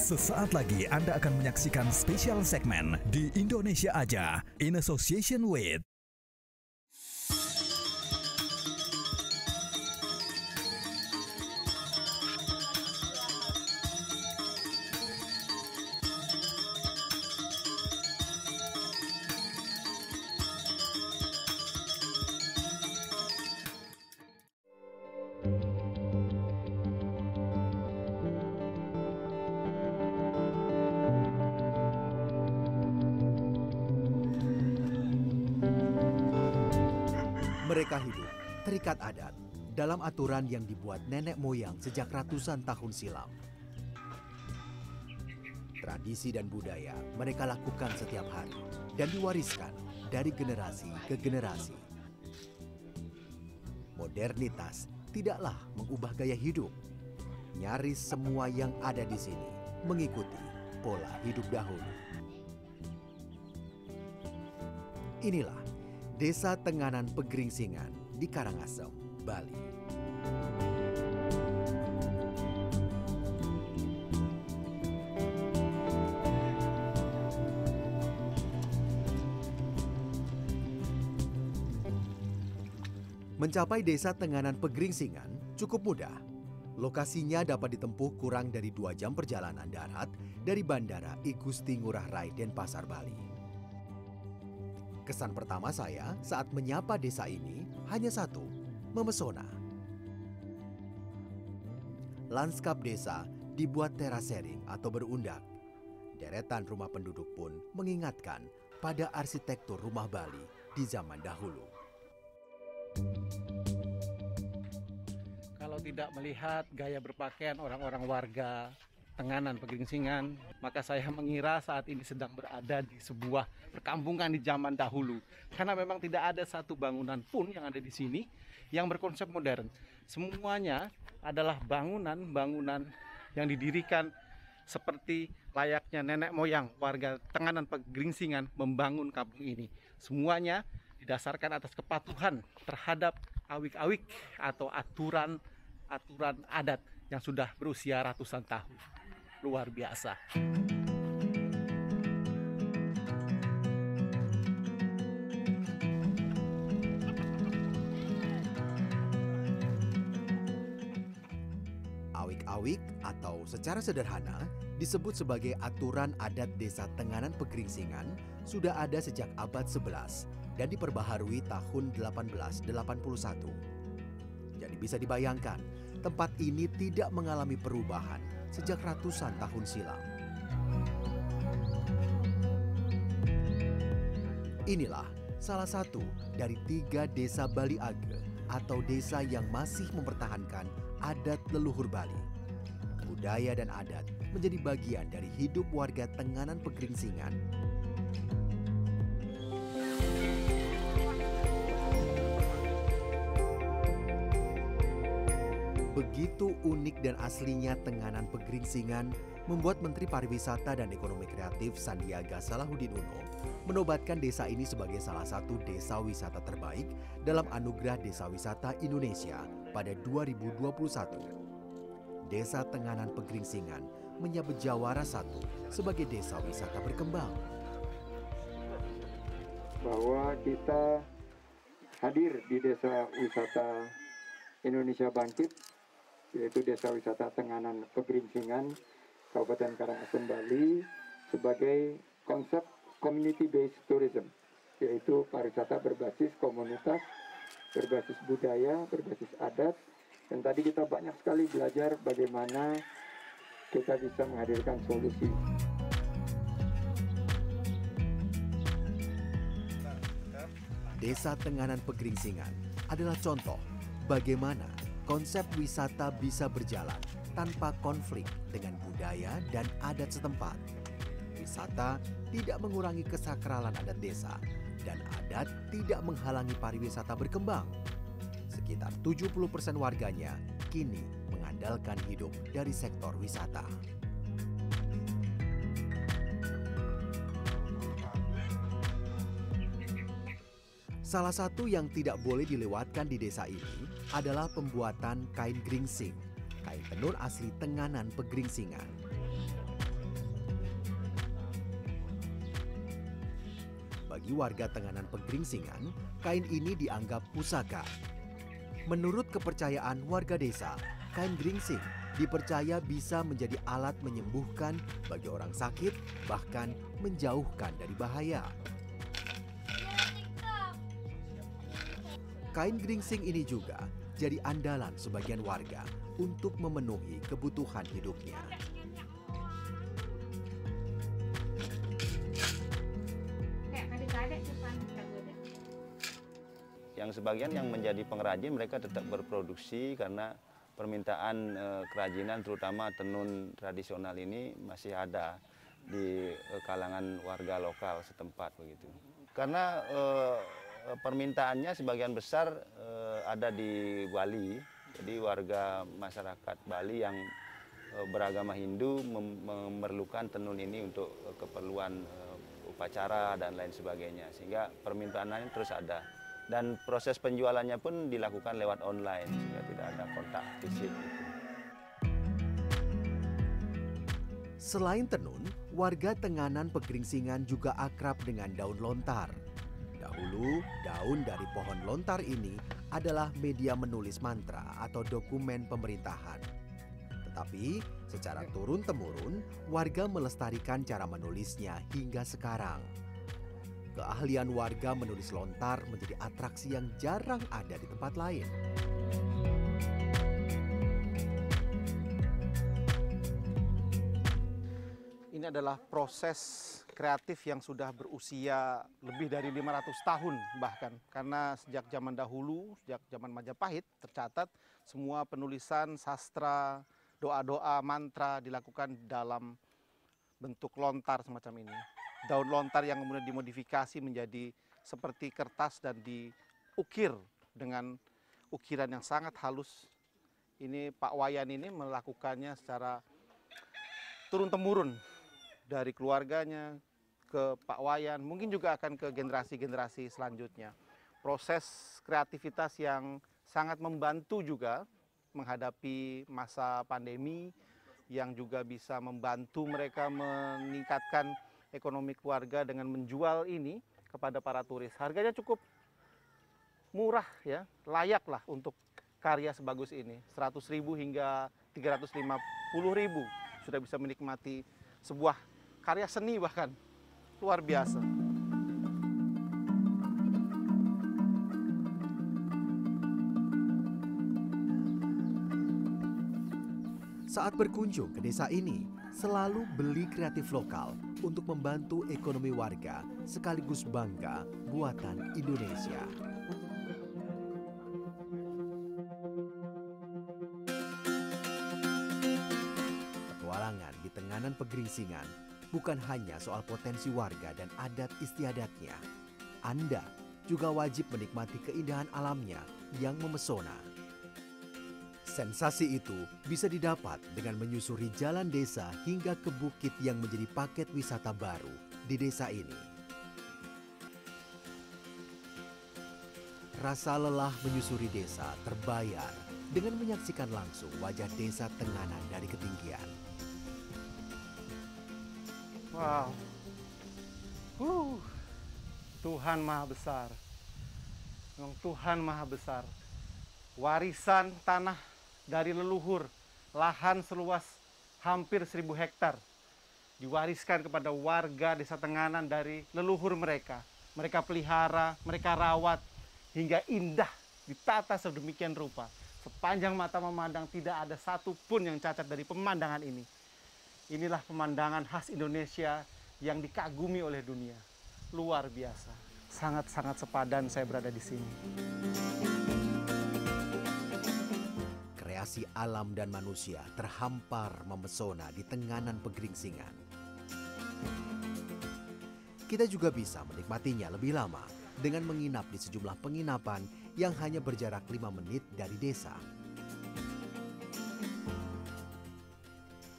Sesaat lagi Anda akan menyaksikan spesial segmen di Indonesia Aja in association with Mereka hidup terikat adat dalam aturan yang dibuat nenek moyang sejak ratusan tahun silam. Tradisi dan budaya mereka lakukan setiap hari dan diwariskan dari generasi ke generasi. Modernitas tidaklah mengubah gaya hidup. Nyaris semua yang ada di sini mengikuti pola hidup dahulu. Inilah Desa Tenganan Pegeringsingan di Karangasem, Bali. Mencapai Desa Tenganan Pegeringsingan cukup mudah. Lokasinya dapat ditempuh kurang dari 2 jam perjalanan darat dari Bandara I Gusti Ngurah Rai Denpasar, Bali. Kesan pertama saya saat menyapa desa ini hanya satu, memesona. Lanskap desa dibuat terasering atau berundak. Deretan rumah penduduk pun mengingatkan pada arsitektur rumah Bali di zaman dahulu. Kalau tidak melihat gaya berpakaian orang-orang warga Tenganan Pegeringsingan, maka saya mengira saat ini sedang berada di sebuah perkampungan di zaman dahulu. Karena memang tidak ada satu bangunan pun yang ada di sini yang berkonsep modern. Semuanya adalah bangunan-bangunan yang didirikan seperti layaknya nenek moyang warga Tenganan Pegeringsingan membangun kampung ini. Semuanya didasarkan atas kepatuhan terhadap awik-awik atau aturan adat yang sudah berusia ratusan tahun. Luar biasa. Awik-awik atau secara sederhana disebut sebagai aturan adat Desa Tenganan Pegeringsingan sudah ada sejak abad 11 dan diperbaharui tahun 1881. Jadi bisa dibayangkan, tempat ini tidak mengalami perubahan sejak ratusan tahun silam. Inilah salah satu dari 3 desa Bali Age atau desa yang masih mempertahankan adat leluhur Bali. Budaya dan adat menjadi bagian dari hidup warga Tenganan Pegeringsingan. Begitu unik dan aslinya Tenganan Pegeringsingan membuat Menteri Pariwisata dan Ekonomi Kreatif Sandiaga Salahuddin Uno menobatkan desa ini sebagai salah satu desa wisata terbaik dalam Anugerah Desa Wisata Indonesia pada 2021. Desa Tenganan Pegeringsingan menyabet Jawara 1 sebagai desa wisata berkembang. Bahwa kita hadir di Desa Wisata Indonesia Bangkit, yaitu Desa Wisata Tenganan Pegeringsingan, Kabupaten Karangasem, Bali, sebagai konsep community-based tourism, yaitu pariwisata berbasis komunitas, berbasis budaya, berbasis adat. Dan tadi kita banyak sekali belajar bagaimana kita bisa menghadirkan solusi. Desa Tenganan Pegeringsingan adalah contoh bagaimana konsep wisata bisa berjalan tanpa konflik dengan budaya dan adat setempat. Wisata tidak mengurangi kesakralan adat desa dan adat tidak menghalangi pariwisata berkembang. Sekitar 70% warganya kini mengandalkan hidup dari sektor wisata. Salah satu yang tidak boleh dilewatkan di desa ini adalah pembuatan kain geringsing, kain tenun asli Tenganan Pegeringsingan. Bagi warga Tenganan Pegeringsingan, kain ini dianggap pusaka. Menurut kepercayaan warga desa, kain geringsing dipercaya bisa menjadi alat menyembuhkan bagi orang sakit, bahkan menjauhkan dari bahaya. Kain geringsing ini juga jadi andalan sebagian warga untuk memenuhi kebutuhan hidupnya. Yang sebagian yang menjadi pengrajin mereka tetap berproduksi karena permintaan kerajinan terutama tenun tradisional ini masih ada di kalangan warga lokal setempat begitu. Karena permintaannya sebagian besar ada di Bali, jadi warga masyarakat Bali yang beragama Hindu memerlukan tenun ini untuk keperluan upacara dan lain sebagainya, sehingga permintaannya terus ada. Dan proses penjualannya pun dilakukan lewat online, sehingga tidak ada kontak fisik. Selain tenun, warga Tenganan Pegeringsingan juga akrab dengan daun lontar. Dahulu, daun dari pohon lontar ini adalah media menulis mantra atau dokumen pemerintahan. Tetapi, secara turun-temurun, warga melestarikan cara menulisnya hingga sekarang. Keahlian warga menulis lontar menjadi atraksi yang jarang ada di tempat lain. Ini adalah proses kreatif yang sudah berusia lebih dari 500 tahun bahkan. Karena sejak zaman dahulu, sejak zaman Majapahit tercatat semua penulisan sastra, doa-doa, mantra dilakukan dalam bentuk lontar semacam ini. Daun lontar yang kemudian dimodifikasi menjadi seperti kertas dan diukir dengan ukiran yang sangat halus. Ini Pak Wayan ini melakukannya secara turun-temurun dari keluarganya ke Pak Wayan, mungkin juga akan ke generasi-generasi selanjutnya. Proses kreativitas yang sangat membantu juga menghadapi masa pandemi, yang juga bisa membantu mereka meningkatkan ekonomi keluarga dengan menjual ini kepada para turis. Harganya cukup murah ya, layak lah untuk karya sebagus ini. 100.000 hingga 350.000 sudah bisa menikmati sebuah karya seni bahkan. Luar biasa. Saat berkunjung ke desa ini, selalu beli kreatif lokal untuk membantu ekonomi warga sekaligus bangga buatan Indonesia. Petualangan di Tenganan Pegeringsingan bukan hanya soal potensi warga dan adat istiadatnya. Anda juga wajib menikmati keindahan alamnya yang memesona. Sensasi itu bisa didapat dengan menyusuri jalan desa hingga ke bukit yang menjadi paket wisata baru di desa ini. Rasa lelah menyusuri desa terbayar dengan menyaksikan langsung wajah desa Tenganan dari ketinggian. Wow. Tuhan Maha Besar. Tuhan Maha Besar. Warisan tanah dari leluhur, lahan seluas hampir 1.000 hektar diwariskan kepada warga desa Tenganan dari leluhur mereka. Mereka pelihara, mereka rawat hingga indah, ditata sedemikian rupa. Sepanjang mata memandang tidak ada satupun yang cacat dari pemandangan ini. Inilah pemandangan khas Indonesia yang dikagumi oleh dunia. Luar biasa. Sangat-sangat sepadan saya berada di sini. Kreasi alam dan manusia terhampar memesona di Tenganan Pegeringsingan. Kita juga bisa menikmatinya lebih lama dengan menginap di sejumlah penginapan yang hanya berjarak 5 menit dari desa.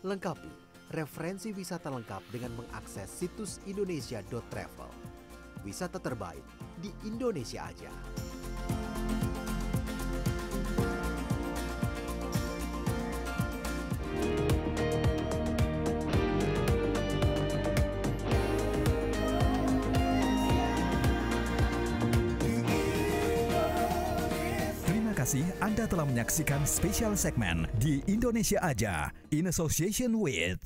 Lengkapi referensi wisata lengkap dengan mengakses situs indonesia.travel. Wisata terbaik di Indonesia aja. kasih Anda telah menyaksikan spesial segmen di Indonesia Aja in association with